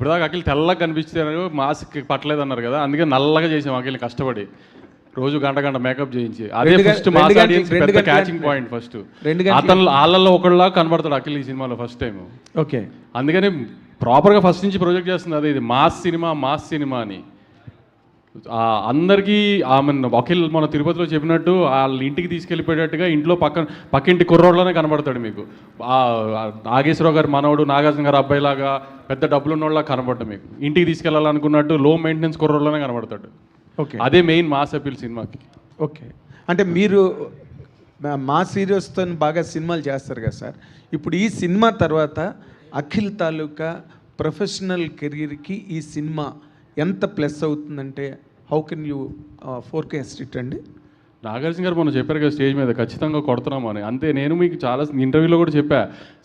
ఇప్పటిదాకా అఖిల్ తెల్లగా కనిపించారు, మాస్క్ పట్టలేదు అన్నారు కదా, అందుకే నల్లగా చేసాం అఖిల్ కష్టపడి, రోజు గంట మేకప్ చేయించి. అదే ఫస్ట్ మాస్ ఆడియన్స్ పెద్ద క్యాచింగ్ పాయింట్. ఫస్ట్ అతను వాళ్ళల్లో ఒకళ్ళ కనబడతాడు అఖిల్ ఈ సినిమాలో ఫస్ట్ టైం. ఓకే, అందుకని ప్రాపర్గా ఫస్ట్ నుంచి ప్రొజెక్ట్ చేస్తుంది అదే, ఇది మాస్ సినిమా అని అందరికీ. ఆమె అఖిల్ మన తిరుపతిలో చెప్పినట్టు వాళ్ళ ఇంటికి తీసుకెళ్ళిపోయేటట్టుగా ఇంట్లో పక్కింటి కుర్రోడ్లోనే కనబడతాడు మీకు. నాగేశ్వరరావు గారు మనవడు, నాగార్జున గారు అబ్బాయిలాగా పెద్ద డబ్బులు ఉన్నోళ్ళ కనబడ్డా మీకు. ఇంటికి తీసుకెళ్లాలనుకున్నట్టు లో మెయింటెనెన్స్ కుర్రోడ్లోనే కనబడతాడు. ఓకే, అదే మెయిన్ మాస్ అపీల్ సినిమాకి. ఓకే, అంటే మీరు మా సీరియస్తో బాగా సినిమాలు చేస్తారు కదా సార్. ఇప్పుడు ఈ సినిమా తర్వాత అఖిల్ తాలూకా ప్రొఫెషనల్ కెరీర్కి ఈ సినిమా ఎంత ప్లస్ అవుతుందంటే how can you forecast it అండి? నాగార్జున గారు మొన్న చెప్పారు కదా స్టేజ్ మీద, ఖచ్చితంగా కొడుతున్నాం అని. అంతే, నేను మీకు చాలా ఇంటర్వ్యూలో కూడా చెప్పా,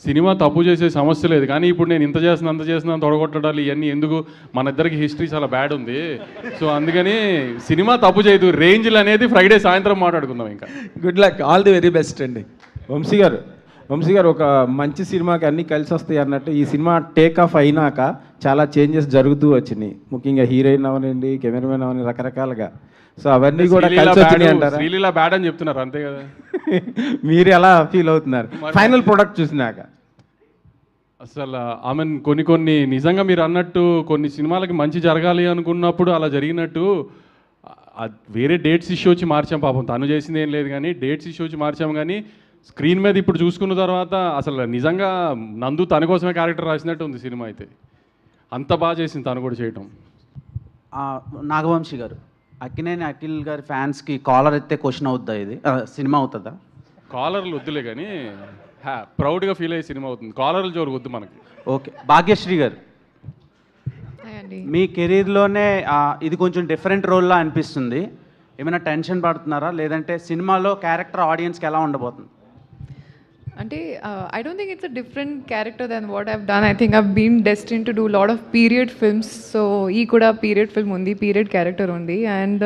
సినిమా తప్పు చేసే సమస్య లేదు, కానీ ఇప్పుడు నేను ఇంత చేస్తున్నా తొడగొట్టడాలు ఇవన్నీ ఎందుకు, మన ఇద్దరికి హిస్టరీ చాలా బ్యాడ్ ఉంది. సో అందుకని సినిమా తప్పు చేయదు, రేంజ్లు అనేది ఫ్రైడే సాయంత్రం మాట్లాడుకుందాం. ఇంకా good luck, all the very best అండి. వంశీ గారు ఒక మంచి సినిమాకి అన్నీ కలిసి వస్తాయి అన్నట్టు ఈ సినిమా టేక్ ఆఫ్ అయినాక చాలా చేంజెస్ జరుగుతూ వచ్చినాయి. ముఖ్యంగా హీరోయిన్ అవనండి, కెమెరామెన్ అవని, రకరకాలుగా. సో అవన్నీ కూడా కలిసి వచ్చినాయి అంటారా? శ్రీలీల బ్యాడ్ అని చెప్తున్నారు అంతే కదా. మీరు ఎలా ఫీల్ అవుతున్నారు ఫైనల్ ప్రొడక్ట్ చూసినాక? అసలు ఆమె కొన్ని నిజంగా మీరు అన్నట్టు కొన్ని సినిమాలకి మంచి జరగాలి అనుకున్నప్పుడు అలా జరిగినట్టు వేరే డేట్స్ ఇష్యూ వచ్చి మార్చాం. పాపం తను చేసింది ఏం లేదు, కానీ డేట్స్ ఇష్యూ వచ్చి మార్చాం. కానీ స్క్రీన్ మీద ఇప్పుడు చూసుకున్న తర్వాత అసలు నిజంగా నందు తన కోసమే క్యారెక్టర్ రాసినట్టు ఉంది సినిమా అయితే. అంత బాగా చేసింది తను కూడా చేయటం. నాగవంశీ గారు, అక్కినేని అఖిల్ గారి ఫ్యాన్స్కి కాలర్ ఎత్తే క్వశ్చన్ అవుతుందా ఇది సినిమా అవుతుందా? కాలర్లు వద్దులే కానీ ప్రౌడ్గా ఫీల్ అయ్యే సినిమా అవుతుంది. కాలర్లు జోరు వద్దు మనకి. ఓకే, భాగ్యశ్రీ గారు, మీ కెరీర్లోనే ఇది కొంచెం డిఫరెంట్ రోల్లా అనిపిస్తుంది. ఏమైనా టెన్షన్ పడుతున్నారా, లేదంటే సినిమాలో క్యారెక్టర్ ఆడియన్స్కి ఎలా ఉండబోతుంది? అంటే I don't think it's a different character than what I've done. I think I've been destined to do a lot of period films. So ee kuda period film undi, period character undi, and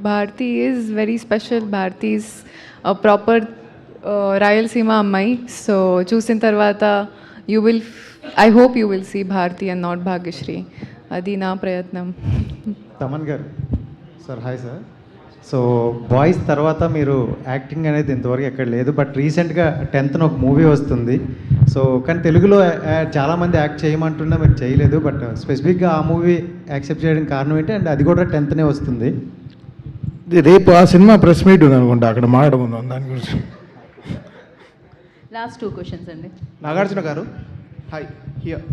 Bharti is very special. Bharti is a proper Rayalaseema ammai. So chusin tarvata I hope you will see Bharti and not Bhagyashree. Adi na prayatnam. Thaman గారు sir, hi sir. So boys తర్వాత మీరు acting అనేది ఇంతవరకు ఎక్కడ లేదు, but రీసెంట్గా 10th ఒక movie వస్తుంది. సో కానీ తెలుగులో చాలామంది యాక్ట్ చేయమంటున్నా మీరు చేయలేదు, బట్ స్పెసిఫిక్గా ఆ మూవీ యాక్సెప్ట్ చేయడానికి కారణం ఏంటి? అండ్ అది కూడా 10th వస్తుంది. రేపు ఆ సినిమా ప్రెస్ మీట్ ఉంది అనుకుంటా, అక్కడ మాట్లాడుకుందాం దాని గురించి. లాస్ట్ 2 క్వశ్చన్స్ అండి. నాగార్జున గారు, hi, here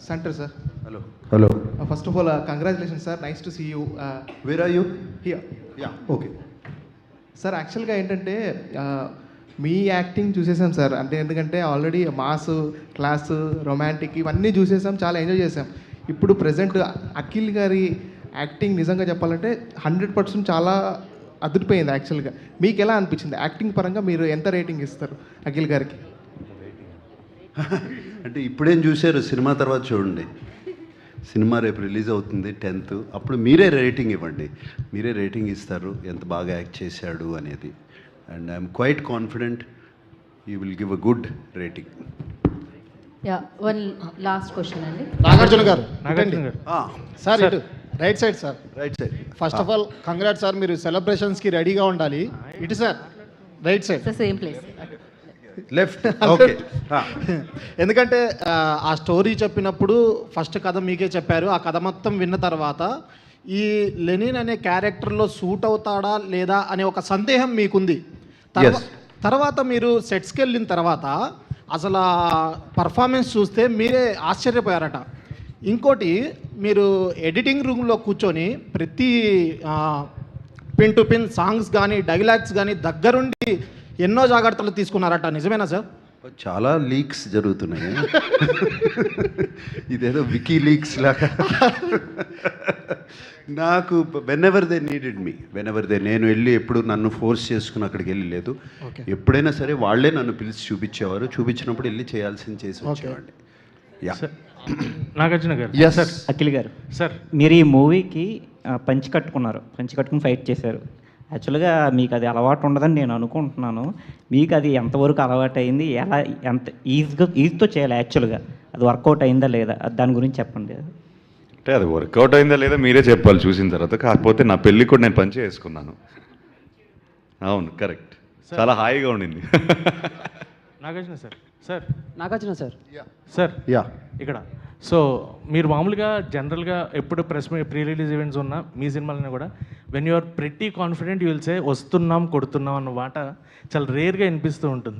centre sir. Hello. First of all congratulation sir, nice to see you. Where are you? Here. Ya, okay sir. యాక్చువల్గా ఏంటంటే మీ యాక్టింగ్ చూసేసాం సార్. అంటే ఎందుకంటే ఆల్రెడీ మాస్, క్లాస్, రొమాంటిక్ ఇవన్నీ చూసేసాం, చాలా ఎంజాయ్ చేసాం. ఇప్పుడు ప్రజెంట్ అఖిల్ గారి యాక్టింగ్ నిజంగా చెప్పాలంటే 100% చాలా అదిరిపోయింది. యాక్చువల్గా మీకు ఎలా అనిపించింది యాక్టింగ్ పరంగా? మీరు ఎంత రేటింగ్ ఇస్తారు అఖిల్ గారికి? అంటే ఇప్పుడేం చూశారు, సినిమా తర్వాత చూడండి. సినిమా రేపు రిలీజ్ అవుతుంది 10th, అప్పుడు మీరే రేటింగ్ ఇవ్వండి. మీరే రేటింగ్ ఇస్తారు ఎంత బాగా యాక్ట్ చేశాడు అనేది. And I'm quite confident you will give a good rating. Yeah, one last question అండి. నాగార్జున గారు సార్, ఇటు right side sir. Right side. First of all congrats sir, మీరు సెలబ్రేషన్స్కి రెడీగా ఉండాలి. ఇటు sir, right side. Same place. Left. Okay. ఎందుకంటే ఆ story చెప్పినప్పుడు ఫస్ట్ కథ మీకే చెప్పారు. ఆ కథ మొత్తం విన్న తర్వాత ఈ లెనిన్ అనే క్యారెక్టర్లో సూట్ అవుతాడా లేదా అనే ఒక సందేహం మీకుంది. తర్వాత మీరు సెట్స్కి వెళ్ళిన తర్వాత అసలు పర్ఫార్మెన్స్ చూస్తే మీరే ఆశ్చర్యపోయారట. ఇంకోటి, మీరు ఎడిటింగ్ రూమ్లో కూర్చొని ప్రతి పిన్ టు పిన్ సాంగ్స్ కానీ డైలాగ్స్ కానీ దగ్గరుండి ఎన్నో జాగ్రత్తలు తీసుకున్నారట, నిజమేనా సార్? చాలా లీక్స్ జరుగుతున్నాయి. ఇదేదో వికీ లీక్స్ లాగా. నాకు వెనెవర్ దే నీడెడ్ మీ, నేను వెళ్ళి ఎప్పుడు నన్ను ఫోర్స్ చేసుకుని అక్కడికి వెళ్ళి లేదు. ఎప్పుడైనా సరే వాళ్ళే నన్ను పిలిచి చూపించేవారు. చూపించినప్పుడు వెళ్ళి చేయాల్సింది చేసి వచ్చేవాడిని. యా. నాగార్జున గారు. సార్. అఖిల్ గారు సార్, మీరు ఈ మూవీకి పంచి కట్టుకుని ఫైట్ చేశారు. యాక్చువల్గా మీకు అది అలవాటు ఉండదని నేను అనుకుంటున్నాను. మీకు అది ఎంతవరకు అలవాటు అయింది, ఎంత ఈజీతో చేయాలి యాక్చువల్గా అది వర్కౌట్ అయిందా లేదా దాని గురించి చెప్పండి. అంటే అది వర్కౌట్ అయిందా లేదా మీరే చెప్పాలి చూసిన తర్వాత. కాకపోతే నా పెళ్ళి కూడా నేను పని చేసుకున్నాను. అవును, కరెక్ట్. చాలా హాయిగా ఉండింది. Nagarjuna sir. Sir Nagarjuna sir. Sir yeah ఇక్కడ సో మీరు మామూలుగా జనరల్గా ఎప్పుడు ప్రీ రిలీజ్ ఈవెంట్స్ ఉన్నా మీ సినిమాలని కూడా when you are pretty confident you will say వస్తున్నాం కొడుతున్నాం అన్న మాట చాలా రేర్గా వినిపిస్తూ ఉంటుంది.